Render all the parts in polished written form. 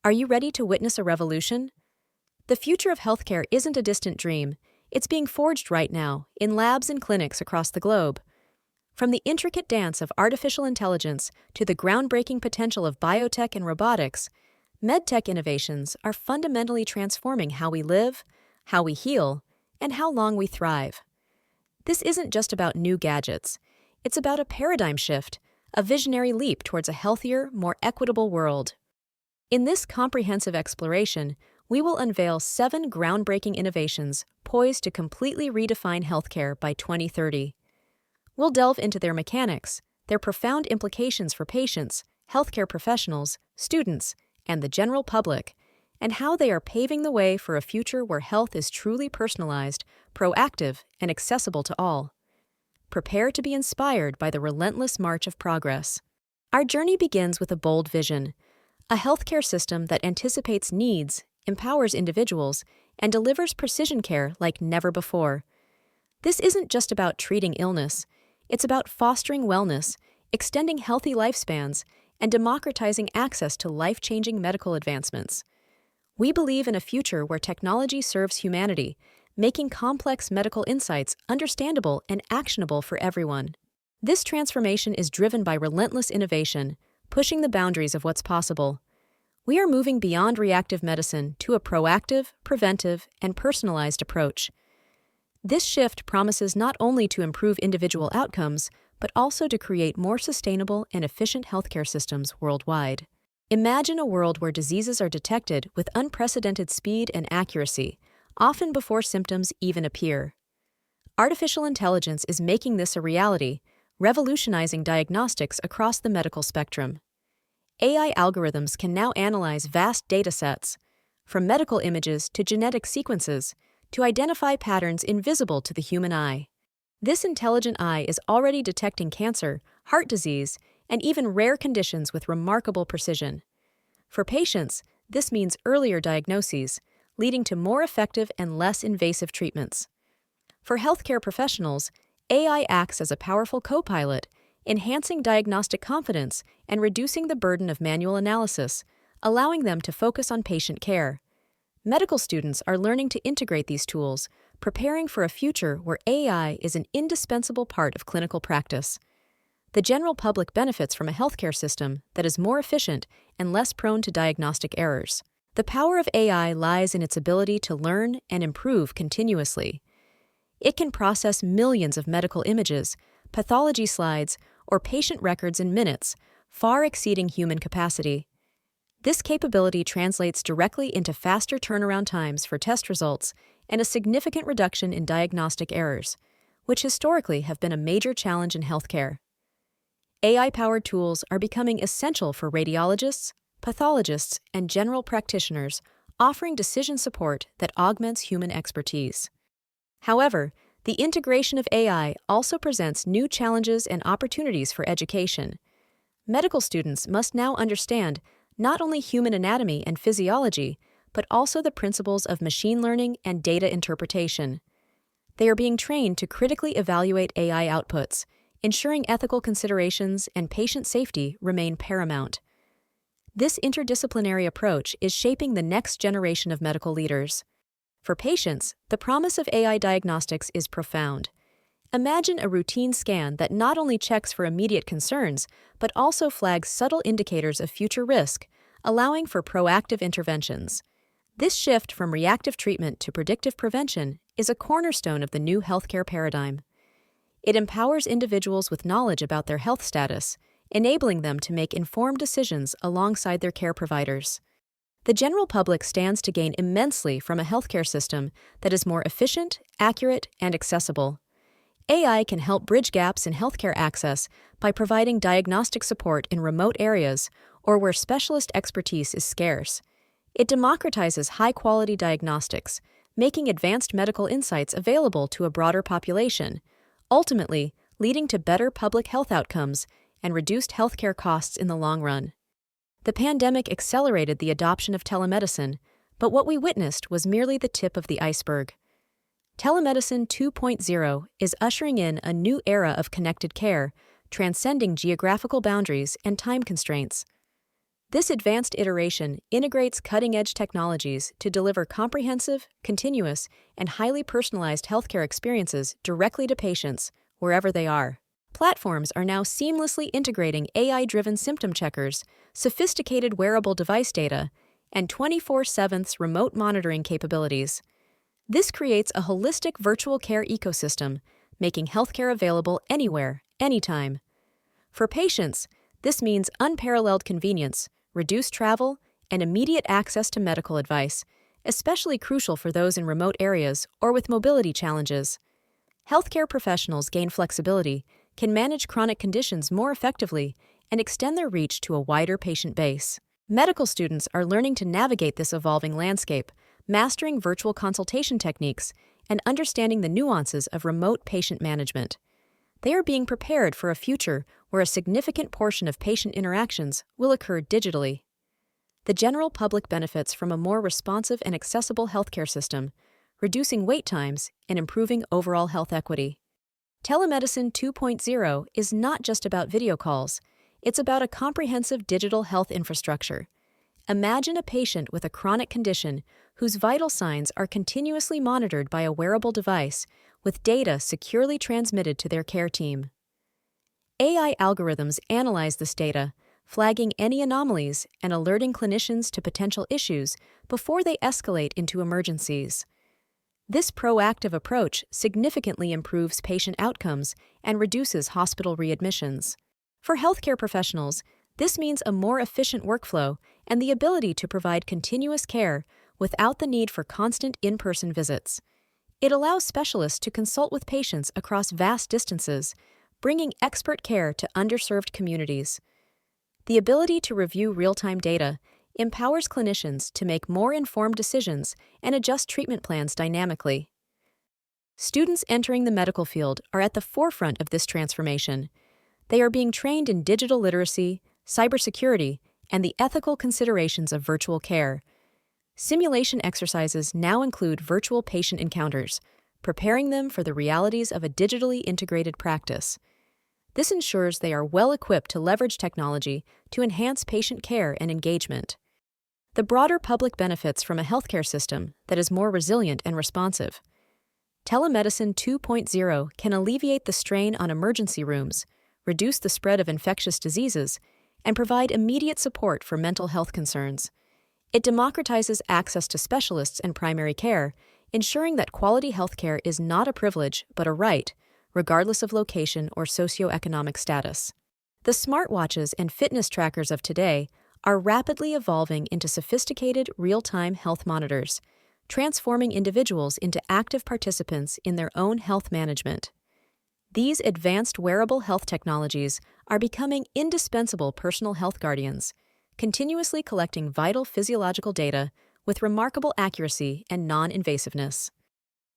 Are you ready to witness a revolution? The future of healthcare isn't a distant dream. It's being forged right now, in labs and clinics across the globe. From the intricate dance of artificial intelligence to the groundbreaking potential of biotech and robotics, MedTech innovations are fundamentally transforming how we live, how we heal, and how long we thrive. This isn't just about new gadgets. It's about a paradigm shift, a visionary leap towards a healthier, more equitable world. In this comprehensive exploration, we will unveil 7 groundbreaking innovations poised to completely redefine healthcare by 2030. We'll delve into their mechanics, their profound implications for patients, healthcare professionals, students, and the general public, and how they are paving the way for a future where health is truly personalized, proactive, and accessible to all. Prepare to be inspired by the relentless march of progress. Our journey begins with a bold vision, a healthcare system that anticipates needs, empowers individuals, and delivers precision care like never before. This isn't just about treating illness. It's about fostering wellness, extending healthy lifespans, and democratizing access to life-changing medical advancements. We believe in a future where technology serves humanity, making complex medical insights understandable and actionable for everyone. This transformation is driven by relentless innovation, pushing the boundaries of what's possible. We are moving beyond reactive medicine to a proactive, preventive, and personalized approach. This shift promises not only to improve individual outcomes, but also to create more sustainable and efficient healthcare systems worldwide. Imagine a world where diseases are detected with unprecedented speed and accuracy, often before symptoms even appear. Artificial intelligence is making this a reality, revolutionizing diagnostics across the medical spectrum. AI algorithms can now analyze vast data sets, from medical images to genetic sequences, to identify patterns invisible to the human eye. This intelligent eye is already detecting cancer, heart disease, and even rare conditions with remarkable precision. For patients, this means earlier diagnoses, leading to more effective and less invasive treatments. For healthcare professionals, AI acts as a powerful co-pilot, enhancing diagnostic confidence and reducing the burden of manual analysis, allowing them to focus on patient care. Medical students are learning to integrate these tools, preparing for a future where AI is an indispensable part of clinical practice. The general public benefits from a healthcare system that is more efficient and less prone to diagnostic errors. The power of AI lies in its ability to learn and improve continuously. It can process millions of medical images, pathology slides, or patient records in minutes, far exceeding human capacity. This capability translates directly into faster turnaround times for test results and a significant reduction in diagnostic errors, which historically have been a major challenge in healthcare. AI-powered tools are becoming essential for radiologists, pathologists, and general practitioners, offering decision support that augments human expertise. However, the integration of AI also presents new challenges and opportunities for education. Medical students must now understand not only human anatomy and physiology, but also the principles of machine learning and data interpretation. They are being trained to critically evaluate AI outputs, ensuring ethical considerations and patient safety remain paramount. This interdisciplinary approach is shaping the next generation of medical leaders. For patients, the promise of AI diagnostics is profound. Imagine a routine scan that not only checks for immediate concerns, but also flags subtle indicators of future risk, allowing for proactive interventions. This shift from reactive treatment to predictive prevention is a cornerstone of the new healthcare paradigm. It empowers individuals with knowledge about their health status, enabling them to make informed decisions alongside their care providers. The general public stands to gain immensely from a healthcare system that is more efficient, accurate, and accessible. AI can help bridge gaps in healthcare access by providing diagnostic support in remote areas or where specialist expertise is scarce. It democratizes high-quality diagnostics, making advanced medical insights available to a broader population, ultimately leading to better public health outcomes and reduced healthcare costs in the long run. The pandemic accelerated the adoption of telemedicine, but what we witnessed was merely the tip of the iceberg. Telemedicine 2.0 is ushering in a new era of connected care, transcending geographical boundaries and time constraints. This advanced iteration integrates cutting-edge technologies to deliver comprehensive, continuous, and highly personalized healthcare experiences directly to patients, wherever they are. Platforms are now seamlessly integrating AI-driven symptom checkers, sophisticated wearable device data, and 24/7 remote monitoring capabilities. This creates a holistic virtual care ecosystem, making healthcare available anywhere, anytime. For patients, this means unparalleled convenience, reduced travel, and immediate access to medical advice, especially crucial for those in remote areas or with mobility challenges. Healthcare professionals gain flexibility, can manage chronic conditions more effectively, and extend their reach to a wider patient base. Medical students are learning to navigate this evolving landscape, mastering virtual consultation techniques, and understanding the nuances of remote patient management. They are being prepared for a future where a significant portion of patient interactions will occur digitally. The general public benefits from a more responsive and accessible healthcare system, reducing wait times and improving overall health equity. Telemedicine 2.0 is not just about video calls, it's about a comprehensive digital health infrastructure. Imagine a patient with a chronic condition whose vital signs are continuously monitored by a wearable device, with data securely transmitted to their care team. AI algorithms analyze this data, flagging any anomalies and alerting clinicians to potential issues before they escalate into emergencies. This proactive approach significantly improves patient outcomes and reduces hospital readmissions. For healthcare professionals, this means a more efficient workflow and the ability to provide continuous care without the need for constant in-person visits. It allows specialists to consult with patients across vast distances, bringing expert care to underserved communities. The ability to review real-time data empowers clinicians to make more informed decisions and adjust treatment plans dynamically. Students entering the medical field are at the forefront of this transformation. They are being trained in digital literacy, cybersecurity, and the ethical considerations of virtual care. Simulation exercises now include virtual patient encounters, preparing them for the realities of a digitally integrated practice. This ensures they are well equipped to leverage technology to enhance patient care and engagement. The broader public benefits from a healthcare system that is more resilient and responsive. Telemedicine 2.0 can alleviate the strain on emergency rooms, reduce the spread of infectious diseases, and provide immediate support for mental health concerns. It democratizes access to specialists and primary care, ensuring that quality healthcare is not a privilege but a right, regardless of location or socioeconomic status. The smartwatches and fitness trackers of today are rapidly evolving into sophisticated real-time health monitors, transforming individuals into active participants in their own health management. These advanced wearable health technologies are becoming indispensable personal health guardians, continuously collecting vital physiological data with remarkable accuracy and non-invasiveness.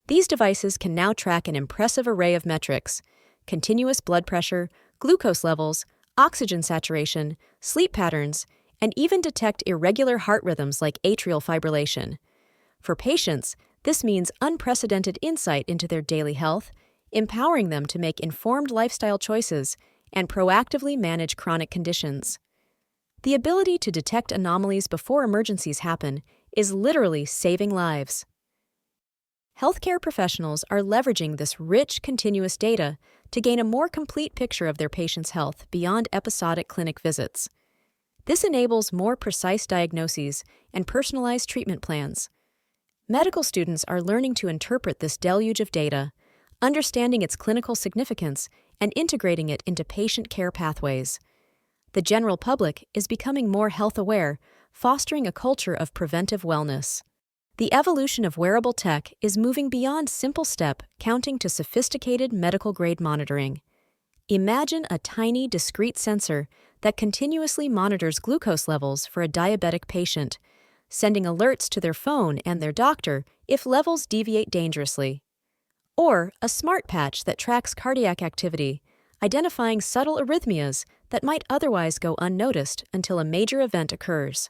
These devices can now track an impressive array of metrics: continuous blood pressure, glucose levels, oxygen saturation, sleep patterns, and even detect irregular heart rhythms like atrial fibrillation. For patients, this means unprecedented insight into their daily health, empowering them to make informed lifestyle choices and proactively manage chronic conditions. The ability to detect anomalies before emergencies happen is literally saving lives. Healthcare professionals are leveraging this rich, continuous data to gain a more complete picture of their patient's health beyond episodic clinic visits. This enables more precise diagnoses and personalized treatment plans. Medical students are learning to interpret this deluge of data, understanding its clinical significance, and integrating it into patient care pathways. The general public is becoming more health-aware, fostering a culture of preventive wellness. The evolution of wearable tech is moving beyond simple step counting to sophisticated medical-grade monitoring. Imagine a tiny, discrete sensor that continuously monitors glucose levels for a diabetic patient, sending alerts to their phone and their doctor if levels deviate dangerously. Or a smart patch that tracks cardiac activity, identifying subtle arrhythmias that might otherwise go unnoticed until a major event occurs.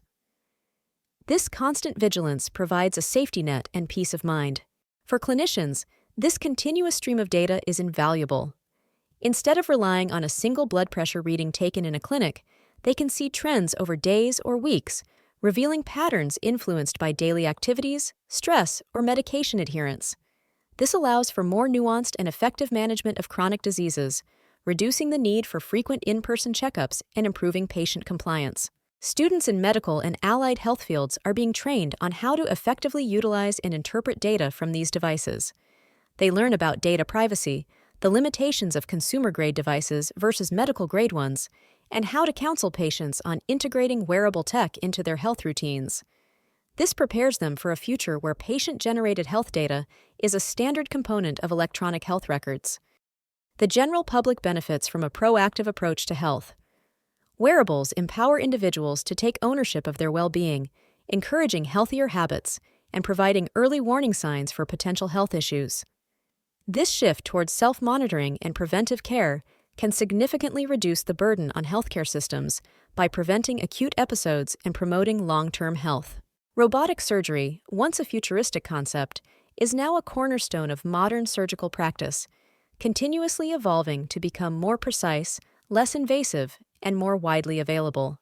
This constant vigilance provides a safety net and peace of mind. For clinicians, this continuous stream of data is invaluable. Instead of relying on a single blood pressure reading taken in a clinic, They can see trends over days or weeks, revealing patterns influenced by daily activities, stress, or medication adherence. This allows for more nuanced and effective management of chronic diseases, reducing the need for frequent in-person checkups and improving patient compliance. Students in medical and allied health fields are being trained on how to effectively utilize and interpret data from these devices. They learn about data privacy, the limitations of consumer-grade devices versus medical-grade ones, and how to counsel patients on integrating wearable tech into their health routines. This prepares them for a future where patient-generated health data is a standard component of electronic health records. The general public benefits from a proactive approach to health. Wearables empower individuals to take ownership of their well-being, encouraging healthier habits and providing early warning signs for potential health issues. This shift towards self-monitoring and preventive care can significantly reduce the burden on healthcare systems by preventing acute episodes and promoting long-term health. Robotic surgery, once a futuristic concept, is now a cornerstone of modern surgical practice, continuously evolving to become more precise, less invasive, and more widely available.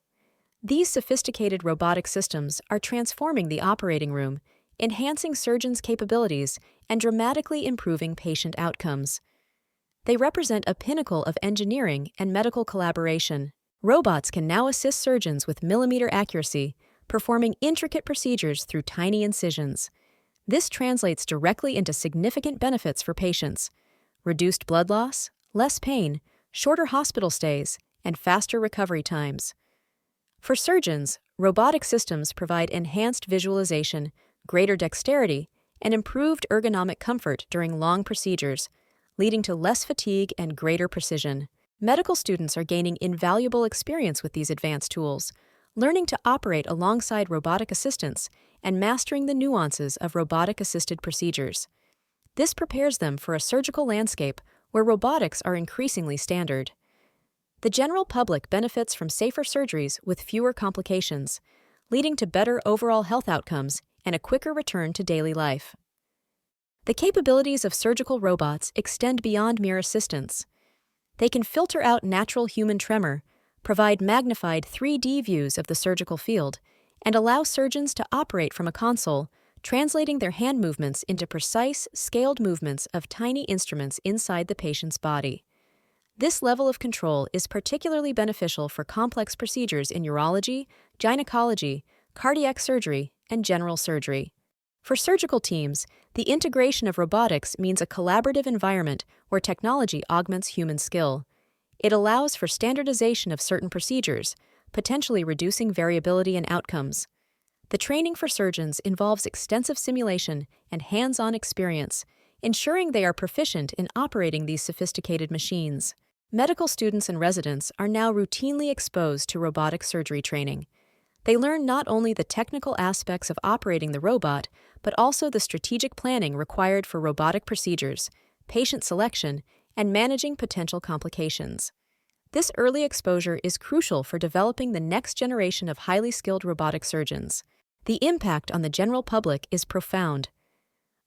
These sophisticated robotic systems are transforming the operating room, enhancing surgeons' capabilities, and dramatically improving patient outcomes. They represent a pinnacle of engineering and medical collaboration. Robots can now assist surgeons with millimeter accuracy, performing intricate procedures through tiny incisions. This translates directly into significant benefits for patients: reduced blood loss, less pain, shorter hospital stays, and faster recovery times. For surgeons, robotic systems provide enhanced visualization, greater dexterity, and improved ergonomic comfort during long procedures, leading to less fatigue and greater precision. Medical students are gaining invaluable experience with these advanced tools, learning to operate alongside robotic assistants and mastering the nuances of robotic-assisted procedures. This prepares them for a surgical landscape where robotics are increasingly standard. The general public benefits from safer surgeries with fewer complications, leading to better overall health outcomes and a quicker return to daily life. The capabilities of surgical robots extend beyond mere assistance. They can filter out natural human tremor, provide magnified 3D views of the surgical field, and allow surgeons to operate from a console, translating their hand movements into precise, scaled movements of tiny instruments inside the patient's body. This level of control is particularly beneficial for complex procedures in urology, gynecology, cardiac surgery, and general surgery. For surgical teams, the integration of robotics means a collaborative environment where technology augments human skill. It allows for standardization of certain procedures, potentially reducing variability in outcomes. The training for surgeons involves extensive simulation and hands-on experience, ensuring they are proficient in operating these sophisticated machines. Medical students and residents are now routinely exposed to robotic surgery training. They learn not only the technical aspects of operating the robot, but also the strategic planning required for robotic procedures, patient selection, and managing potential complications. This early exposure is crucial for developing the next generation of highly skilled robotic surgeons. The impact on the general public is profound.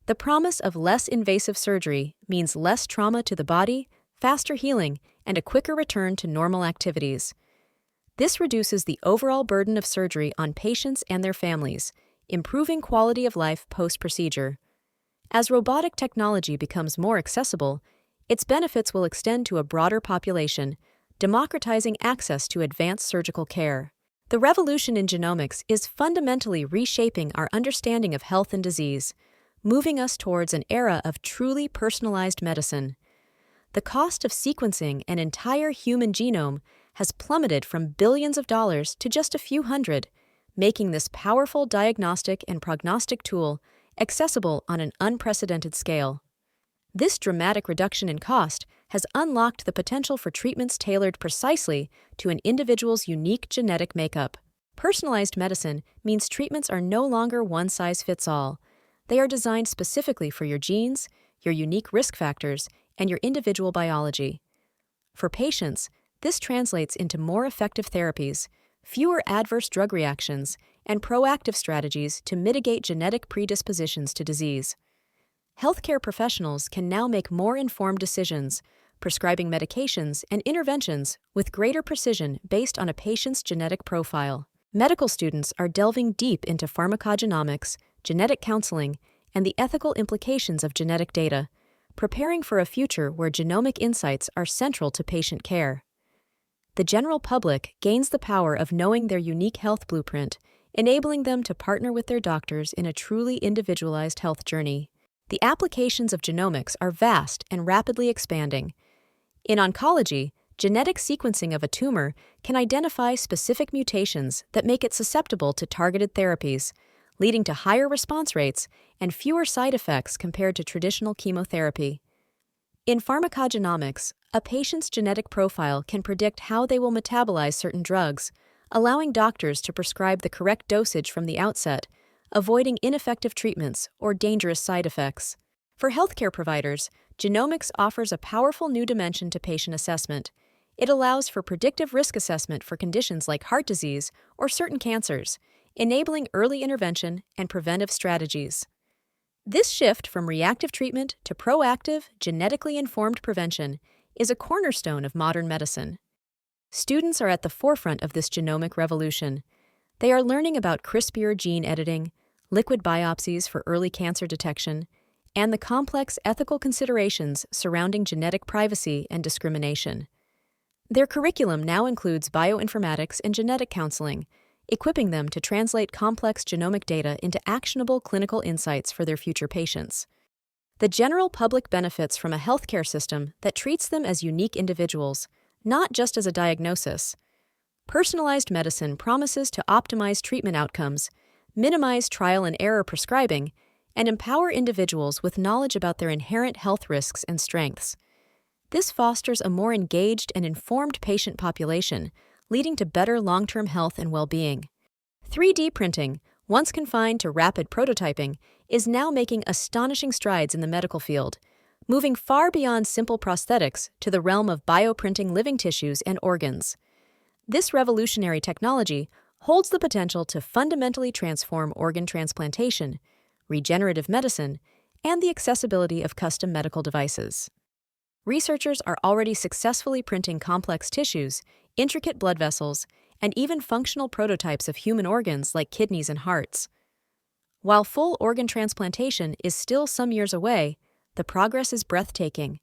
The promise of less invasive surgery means less trauma to the body, faster healing, and a quicker return to normal activities. This reduces the overall burden of surgery on patients and their families, improving quality of life post-procedure. As robotic technology becomes more accessible, its benefits will extend to a broader population, democratizing access to advanced surgical care. The revolution in genomics is fundamentally reshaping our understanding of health and disease, moving us towards an era of truly personalized medicine. The cost of sequencing an entire human genome has plummeted from billions of dollars to just a few hundred, making this powerful diagnostic and prognostic tool accessible on an unprecedented scale. This dramatic reduction in cost has unlocked the potential for treatments tailored precisely to an individual's unique genetic makeup. Personalized medicine means treatments are no longer one-size-fits-all. They are designed specifically for your genes, your unique risk factors, and your individual biology. For patients, this translates into more effective therapies, fewer adverse drug reactions, and proactive strategies to mitigate genetic predispositions to disease. Healthcare professionals can now make more informed decisions, prescribing medications and interventions with greater precision based on a patient's genetic profile. Medical students are delving deep into pharmacogenomics, genetic counseling, and the ethical implications of genetic data, preparing for a future where genomic insights are central to patient care. The general public gains the power of knowing their unique health blueprint, enabling them to partner with their doctors in a truly individualized health journey. The applications of genomics are vast and rapidly expanding. In oncology, genetic sequencing of a tumor can identify specific mutations that make it susceptible to targeted therapies, leading to higher response rates and fewer side effects compared to traditional chemotherapy. In pharmacogenomics, a patient's genetic profile can predict how they will metabolize certain drugs, allowing doctors to prescribe the correct dosage from the outset, avoiding ineffective treatments or dangerous side effects. For healthcare providers, genomics offers a powerful new dimension to patient assessment. It allows for predictive risk assessment for conditions like heart disease or certain cancers, enabling early intervention and preventive strategies. This shift from reactive treatment to proactive, genetically informed prevention is a cornerstone of modern medicine. Students are at the forefront of this genomic revolution. They are learning about CRISPR gene editing, liquid biopsies for early cancer detection, and the complex ethical considerations surrounding genetic privacy and discrimination. Their curriculum now includes bioinformatics and genetic counseling, equipping them to translate complex genomic data into actionable clinical insights for their future patients. The general public benefits from a healthcare system that treats them as unique individuals, not just as a diagnosis. Personalized medicine promises to optimize treatment outcomes, minimize trial and error prescribing, and empower individuals with knowledge about their inherent health risks and strengths. This fosters a more engaged and informed patient population, leading to better long-term health and well-being. 3D printing, once confined to rapid prototyping, is now making astonishing strides in the medical field, moving far beyond simple prosthetics to the realm of bioprinting living tissues and organs. This revolutionary technology holds the potential to fundamentally transform organ transplantation, regenerative medicine, and the accessibility of custom medical devices. Researchers are already successfully printing complex tissues, intricate blood vessels, and even functional prototypes of human organs like kidneys and hearts. While full organ transplantation is still some years away, the progress is breathtaking.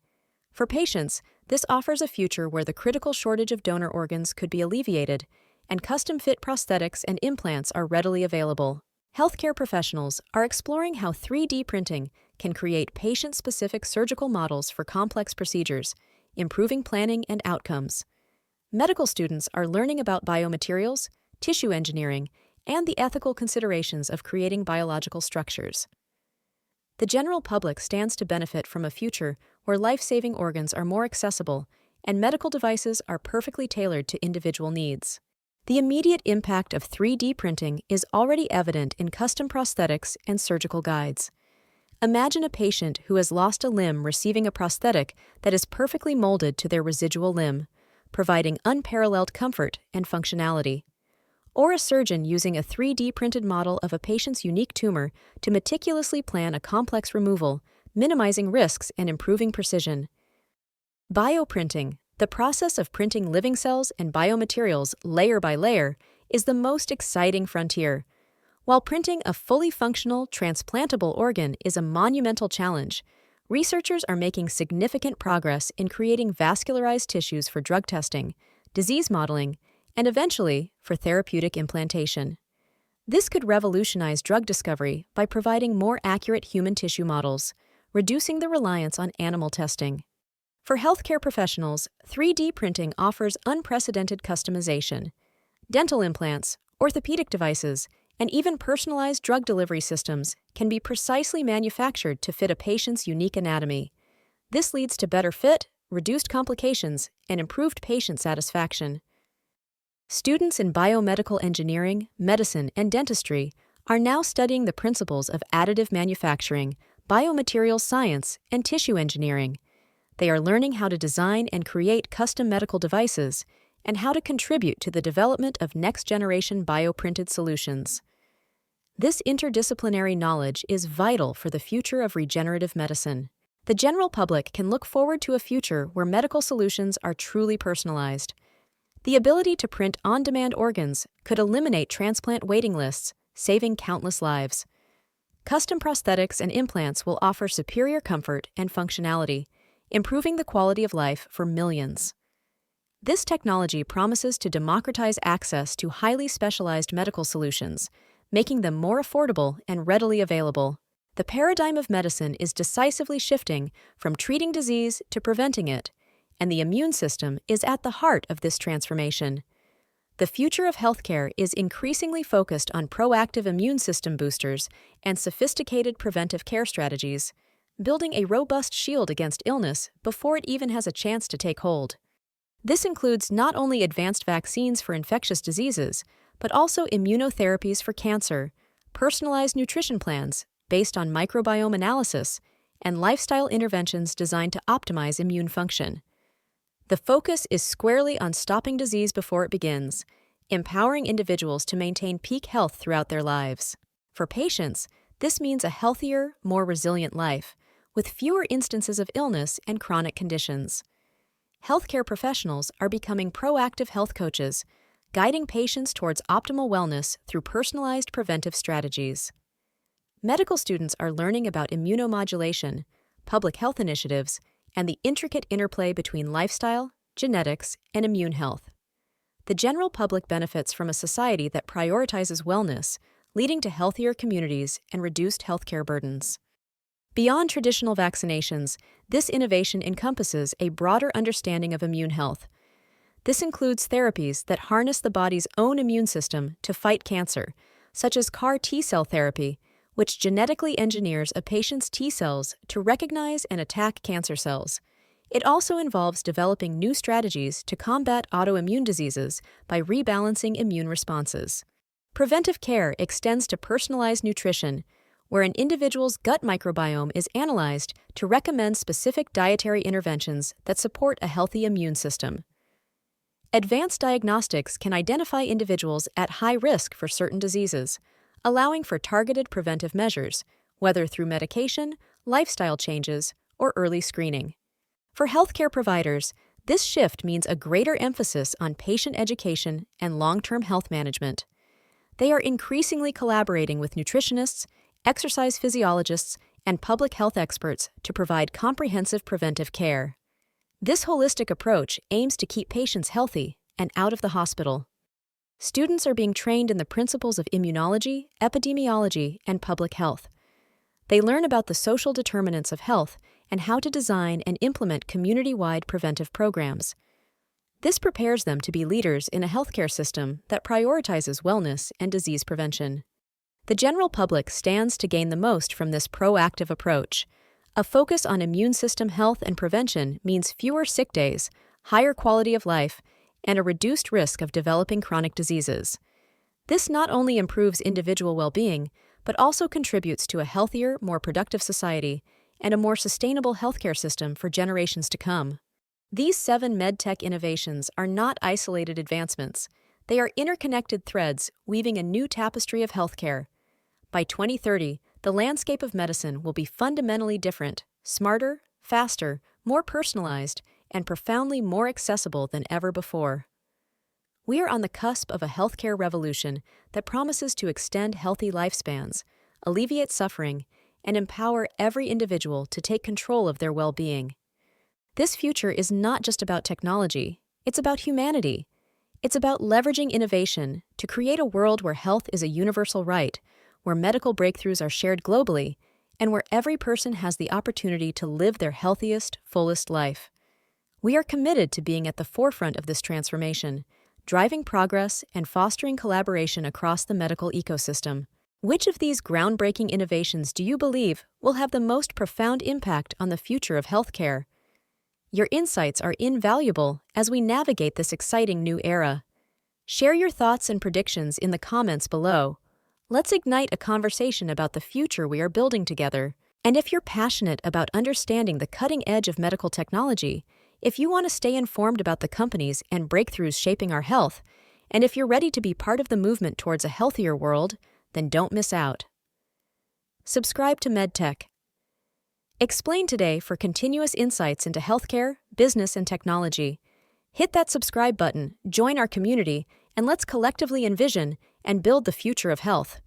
For patients, this offers a future where the critical shortage of donor organs could be alleviated, and custom-fit prosthetics and implants are readily available. Healthcare professionals are exploring how 3D printing can create patient-specific surgical models for complex procedures, improving planning and outcomes. Medical students are learning about biomaterials, tissue engineering, and the ethical considerations of creating biological structures. The general public stands to benefit from a future where life-saving organs are more accessible and medical devices are perfectly tailored to individual needs. The immediate impact of 3D printing is already evident in custom prosthetics and surgical guides. Imagine a patient who has lost a limb receiving a prosthetic that is perfectly molded to their residual limb, providing unparalleled comfort and functionality. Or a surgeon using a 3D printed model of a patient's unique tumor to meticulously plan a complex removal, minimizing risks and improving precision. Bioprinting, the process of printing living cells and biomaterials layer by layer, is the most exciting frontier. While printing a fully functional, transplantable organ is a monumental challenge, researchers are making significant progress in creating vascularized tissues for drug testing, disease modeling, and eventually for therapeutic implantation. This could revolutionize drug discovery by providing more accurate human tissue models, reducing the reliance on animal testing. For healthcare professionals, 3D printing offers unprecedented customization. Dental implants, orthopedic devices, and even personalized drug delivery systems can be precisely manufactured to fit a patient's unique anatomy. This leads to better fit, reduced complications, and improved patient satisfaction. Students in biomedical engineering, medicine, and dentistry are now studying the principles of additive manufacturing, biomaterials science, and tissue engineering. They are learning how to design and create custom medical devices and how to contribute to the development of next-generation bioprinted solutions. This interdisciplinary knowledge is vital for the future of regenerative medicine. The general public can look forward to a future where medical solutions are truly personalized. The ability to print on-demand organs could eliminate transplant waiting lists, saving countless lives. Custom prosthetics and implants will offer superior comfort and functionality, improving the quality of life for millions. This technology promises to democratize access to highly specialized medical solutions, making them more affordable and readily available. The paradigm of medicine is decisively shifting from treating disease to preventing it, and the immune system is at the heart of this transformation. The future of healthcare is increasingly focused on proactive immune system boosters and sophisticated preventive care strategies, building a robust shield against illness before it even has a chance to take hold. This includes not only advanced vaccines for infectious diseases, but also immunotherapies for cancer, personalized nutrition plans based on microbiome analysis, and lifestyle interventions designed to optimize immune function. The focus is squarely on stopping disease before it begins, empowering individuals to maintain peak health throughout their lives. For patients, this means a healthier, more resilient life, with fewer instances of illness and chronic conditions. Healthcare professionals are becoming proactive health coaches, guiding patients towards optimal wellness through personalized preventive strategies. Medical students are learning about immunomodulation, public health initiatives, and the intricate interplay between lifestyle, genetics, and immune health. The general public benefits from a society that prioritizes wellness, leading to healthier communities and reduced healthcare burdens. Beyond traditional vaccinations, this innovation encompasses a broader understanding of immune health. This includes therapies that harness the body's own immune system to fight cancer, such as CAR T-cell therapy, which genetically engineers a patient's T cells to recognize and attack cancer cells. It also involves developing new strategies to combat autoimmune diseases by rebalancing immune responses. Preventive care extends to personalized nutrition, where an individual's gut microbiome is analyzed to recommend specific dietary interventions that support a healthy immune system. Advanced diagnostics can identify individuals at high risk for certain diseases, allowing for targeted preventive measures, whether through medication, lifestyle changes, or early screening. For healthcare providers, this shift means a greater emphasis on patient education and long-term health management. They are increasingly collaborating with nutritionists, exercise physiologists, and public health experts to provide comprehensive preventive care. This holistic approach aims to keep patients healthy and out of the hospital. Students are being trained in the principles of immunology, epidemiology, and public health. They learn about the social determinants of health and how to design and implement community-wide preventive programs. This prepares them to be leaders in a healthcare system that prioritizes wellness and disease prevention. The general public stands to gain the most from this proactive approach. A focus on immune system health and prevention means fewer sick days, higher quality of life, and a reduced risk of developing chronic diseases. This not only improves individual well-being, but also contributes to a healthier, more productive society and a more sustainable healthcare system for generations to come. These 7 MedTech innovations are not isolated advancements. They are interconnected threads weaving a new tapestry of healthcare. By 2030, the landscape of medicine will be fundamentally different, smarter, faster, more personalized, and profoundly more accessible than ever before. We are on the cusp of a healthcare revolution that promises to extend healthy lifespans, alleviate suffering, and empower every individual to take control of their well-being. This future is not just about technology, it's about humanity. It's about leveraging innovation to create a world where health is a universal right, where medical breakthroughs are shared globally, and where every person has the opportunity to live their healthiest, fullest life. We are committed to being at the forefront of this transformation, driving progress and fostering collaboration across the medical ecosystem. Which of these groundbreaking innovations do you believe will have the most profound impact on the future of healthcare? Your insights are invaluable as we navigate this exciting new era. Share your thoughts and predictions in the comments below. Let's ignite a conversation about the future we are building together. And if you're passionate about understanding the cutting edge of medical technology, if you want to stay informed about the companies and breakthroughs shaping our health, and if you're ready to be part of the movement towards a healthier world, then don't miss out. Subscribe to MedTech Explain today for continuous insights into healthcare, business, and technology. Hit that subscribe button, join our community, and let's collectively envision and build the future of health.